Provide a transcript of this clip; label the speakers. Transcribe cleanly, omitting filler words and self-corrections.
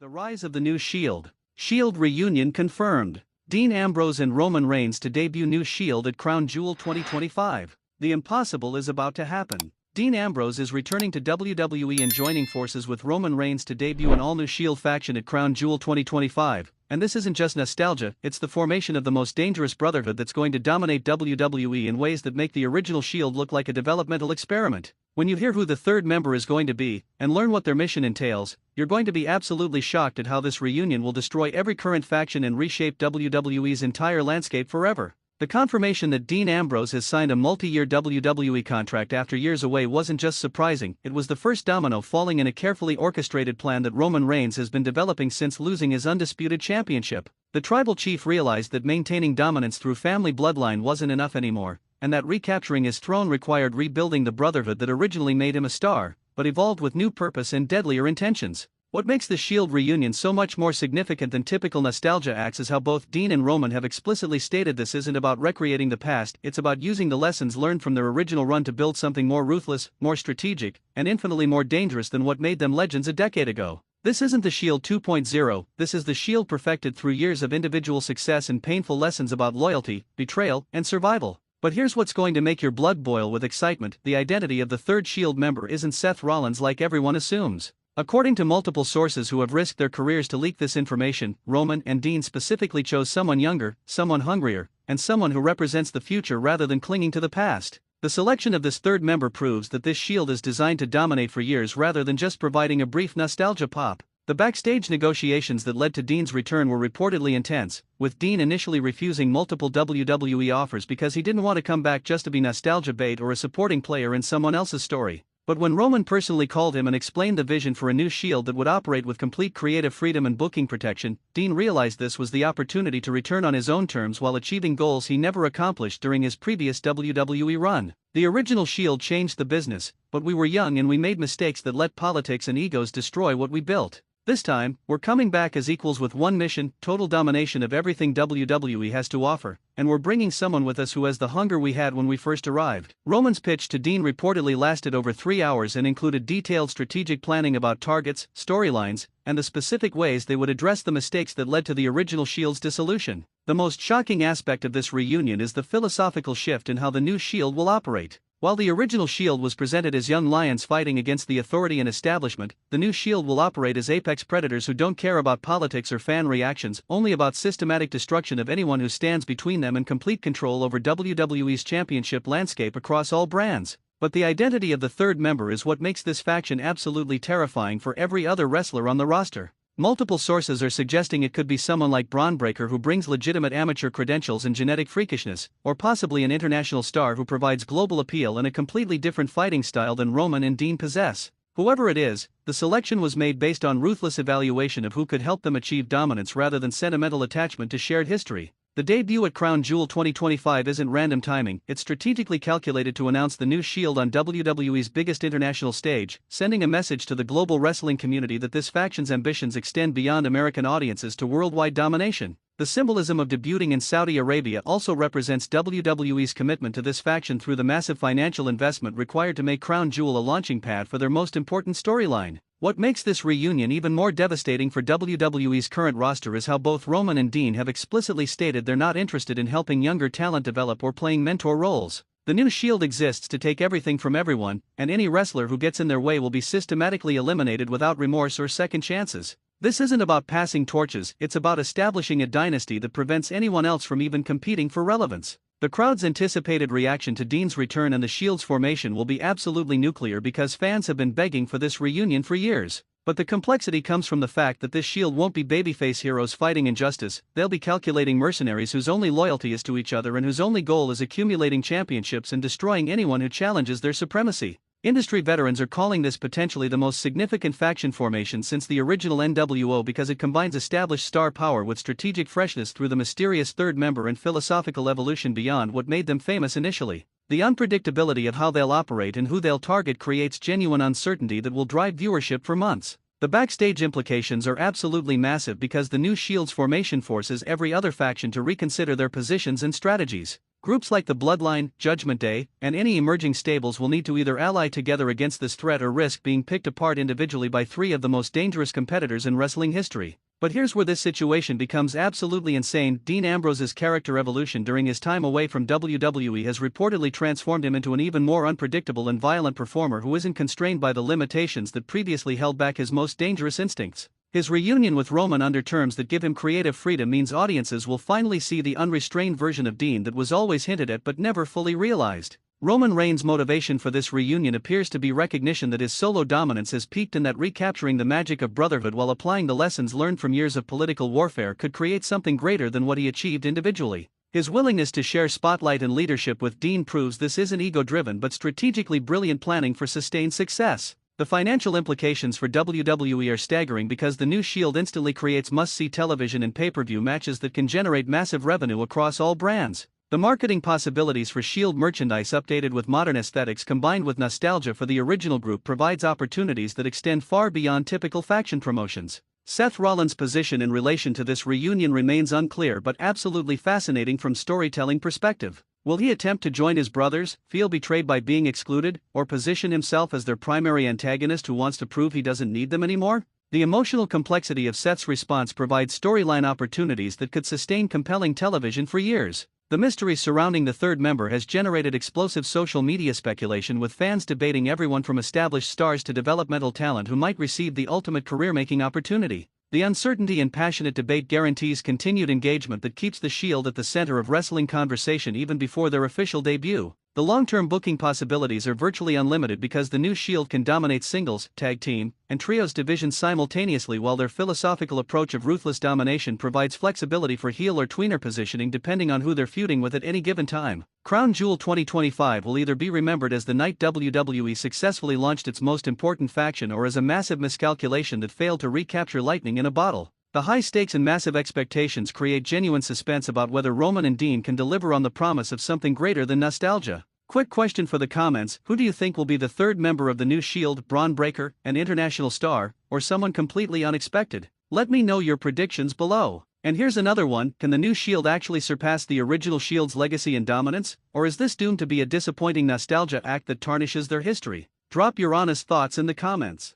Speaker 1: The rise of the new Shield. Shield reunion confirmed. Dean Ambrose and Roman Reigns to debut new Shield at Crown Jewel 2025. The impossible is about to happen. Dean Ambrose is returning to WWE and joining forces with Roman Reigns to debut an all-new Shield faction at Crown Jewel 2025. And this isn't just nostalgia, it's the formation of the most dangerous brotherhood that's going to dominate WWE in ways that make the original Shield look like a developmental experiment. When you hear who the third member is going to be, and learn what their mission entails, you're going to be absolutely shocked at how this reunion will destroy every current faction and reshape WWE's entire landscape forever. The confirmation that Dean Ambrose has signed a multi-year WWE contract after years away wasn't just surprising, it was the first domino falling in a carefully orchestrated plan that Roman Reigns has been developing since losing his undisputed championship. The tribal chief realized that maintaining dominance through family bloodline wasn't enough anymore, and that recapturing his throne required rebuilding the brotherhood that originally made him a star, but evolved with new purpose and deadlier intentions. What makes the Shield reunion so much more significant than typical nostalgia acts is how both Dean and Roman have explicitly stated this isn't about recreating the past, it's about using the lessons learned from their original run to build something more ruthless, more strategic, and infinitely more dangerous than what made them legends a decade ago. This isn't the Shield 2.0, this is the Shield perfected through years of individual success and painful lessons about loyalty, betrayal, and survival. But here's what's going to make your blood boil with excitement: the identity of the third Shield member isn't Seth Rollins like everyone assumes. According to multiple sources who have risked their careers to leak this information, Roman and Dean specifically chose someone younger, someone hungrier, and someone who represents the future rather than clinging to the past. The selection of this third member proves that this Shield is designed to dominate for years rather than just providing a brief nostalgia pop. The backstage negotiations that led to Dean's return were reportedly intense, with Dean initially refusing multiple WWE offers because he didn't want to come back just to be nostalgia bait or a supporting player in someone else's story. But when Roman personally called him and explained the vision for a new Shield that would operate with complete creative freedom and booking protection, Dean realized this was the opportunity to return on his own terms while achieving goals he never accomplished during his previous WWE run. The original Shield changed the business, but we were young and we made mistakes that let politics and egos destroy what we built. This time, we're coming back as equals with one mission: total domination of everything WWE has to offer, and we're bringing someone with us who has the hunger we had when we first arrived. Roman's pitch to Dean reportedly lasted over 3 hours and included detailed strategic planning about targets, storylines, and the specific ways they would address the mistakes that led to the original Shield's dissolution. The most shocking aspect of this reunion is the philosophical shift in how the new Shield will operate. While the original Shield was presented as young lions fighting against the authority and establishment, the new Shield will operate as apex predators who don't care about politics or fan reactions, only about systematic destruction of anyone who stands between them and complete control over WWE's championship landscape across all brands. But the identity of the third member is what makes this faction absolutely terrifying for every other wrestler on the roster. Multiple sources are suggesting it could be someone like Braun Breaker who brings legitimate amateur credentials and genetic freakishness, or possibly an international star who provides global appeal and a completely different fighting style than Roman and Dean possess. Whoever it is, the selection was made based on ruthless evaluation of who could help them achieve dominance rather than sentimental attachment to shared history. The debut at Crown Jewel 2025 isn't random timing, it's strategically calculated to announce the new Shield on WWE's biggest international stage, sending a message to the global wrestling community that this faction's ambitions extend beyond American audiences to worldwide domination. The symbolism of debuting in Saudi Arabia also represents WWE's commitment to this faction through the massive financial investment required to make Crown Jewel a launching pad for their most important storyline. What makes this reunion even more devastating for WWE's current roster is how both Roman and Dean have explicitly stated they're not interested in helping younger talent develop or playing mentor roles. The new Shield exists to take everything from everyone, and any wrestler who gets in their way will be systematically eliminated without remorse or second chances. This isn't about passing torches, it's about establishing a dynasty that prevents anyone else from even competing for relevance. The crowd's anticipated reaction to Dean's return and the Shield's formation will be absolutely nuclear because fans have been begging for this reunion for years. But the complexity comes from the fact that this Shield won't be babyface heroes fighting injustice, they'll be calculating mercenaries whose only loyalty is to each other and whose only goal is accumulating championships and destroying anyone who challenges their supremacy. Industry veterans are calling this potentially the most significant faction formation since the original NWO because it combines established star power with strategic freshness through the mysterious third member and philosophical evolution beyond what made them famous initially. The unpredictability of how they'll operate and who they'll target creates genuine uncertainty that will drive viewership for months. The backstage implications are absolutely massive because the new Shield's formation forces every other faction to reconsider their positions and strategies. Groups like the Bloodline, Judgment Day, and any emerging stables will need to either ally together against this threat or risk being picked apart individually by three of the most dangerous competitors in wrestling history. But here's where this situation becomes absolutely insane. Dean Ambrose's character evolution during his time away from WWE has reportedly transformed him into an even more unpredictable and violent performer who isn't constrained by the limitations that previously held back his most dangerous instincts. His reunion with Roman under terms that give him creative freedom means audiences will finally see the unrestrained version of Dean that was always hinted at but never fully realized. Roman Reigns' motivation for this reunion appears to be recognition that his solo dominance has peaked and that recapturing the magic of brotherhood while applying the lessons learned from years of political warfare could create something greater than what he achieved individually. His willingness to share spotlight and leadership with Dean proves this isn't ego-driven but strategically brilliant planning for sustained success. The financial implications for WWE are staggering because the new Shield instantly creates must-see television and pay-per-view matches that can generate massive revenue across all brands. The marketing possibilities for Shield merchandise updated with modern aesthetics combined with nostalgia for the original group provides opportunities that extend far beyond typical faction promotions. Seth Rollins' position in relation to this reunion remains unclear but absolutely fascinating from storytelling perspective. Will he attempt to join his brothers, feel betrayed by being excluded, or position himself as their primary antagonist who wants to prove he doesn't need them anymore? The emotional complexity of Seth's response provides storyline opportunities that could sustain compelling television for years. The mystery surrounding the third member has generated explosive social media speculation with fans debating everyone from established stars to developmental talent who might receive the ultimate career-making opportunity. The uncertainty and passionate debate guarantees continued engagement that keeps the Shield at the center of wrestling conversation even before their official debut. The long-term booking possibilities are virtually unlimited because the new Shield can dominate singles, tag team, and trios divisions simultaneously, while their philosophical approach of ruthless domination provides flexibility for heel or tweener positioning depending on who they're feuding with at any given time. Crown Jewel 2025 will either be remembered as the night WWE successfully launched its most important faction or as a massive miscalculation that failed to recapture lightning in a bottle. The high stakes and massive expectations create genuine suspense about whether Roman and Dean can deliver on the promise of something greater than nostalgia. Quick question for the comments: who do you think will be the third member of the new Shield? Braun Breaker, an international star, or someone completely unexpected? Let me know your predictions below. And here's another one: can the new Shield actually surpass the original Shield's legacy and dominance, or is this doomed to be a disappointing nostalgia act that tarnishes their history? Drop your honest thoughts in the comments.